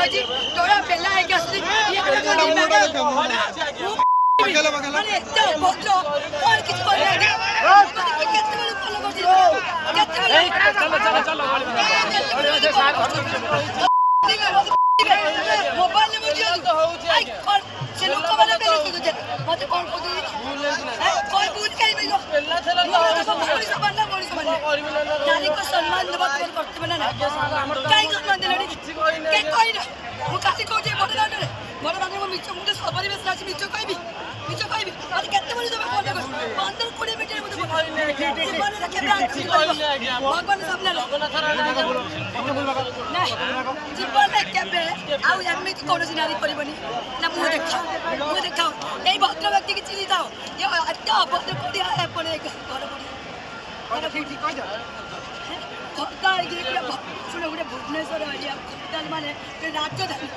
ଅଛି ତୋର ପେଲା ହେଇକି ଆସୁଛି ମାନେ ଏତେ ଅଭଦ୍ର କଣ କିଛି କରିନାହାନ୍ତି କେତେବେଳେ ଫଲୋ କରୁଛି ମୋବାଇଲରେ ମୁଁ ଦିଅନ୍ତୁ ସେ ଲୋକମାନେ ମତେ କଣ କହୁଛନ୍ତି କଣ ବୁଝ କାହିଁ ମଣିଷ ମାନେ ନାରୀଙ୍କ ସମ୍ମାନ ଦେବା ତୁମର କର୍ତ୍ତବ୍ୟ ନା ନାହିଁ କାହିଁକି ସମ୍ମାନ ଦେଲେଣି କେହି କହିନା ମୁଁ କାଲି କହୁଛି ବଡ଼ଦାଣ୍ଡରେ ମୁଁ ମିଛ ମୁଁ ତ ସବରିବେଶରେ ଅଛି ମିଛ କହିବି ମତେ କେତେବେଳେ ତମେ ଫୋନ କର 15-20 ମିନିଟରେ ମତେ ଜୀବନରେ କେବେ ଭଗବାନ ସାମ୍ନାରେ ଜୀବନରେ କେବେ ଆଉ ଏମିତି କୌଣସି ନାରୀ କରିବନି ନା ମୁଁ ଦେଖାଉ ଏଇ ଭଦ୍ର ବ୍ୟକ୍ତିକି ଚିହ୍ନିଥାଉ ଏତେ ଅଭଦ୍ର କୋଠି ଆପଣ ଶୁଣ ଗୋଟେ ଭୁବନେଶ୍ୱର ଏରିଆ ମାନେ ରାଜଧାନୀ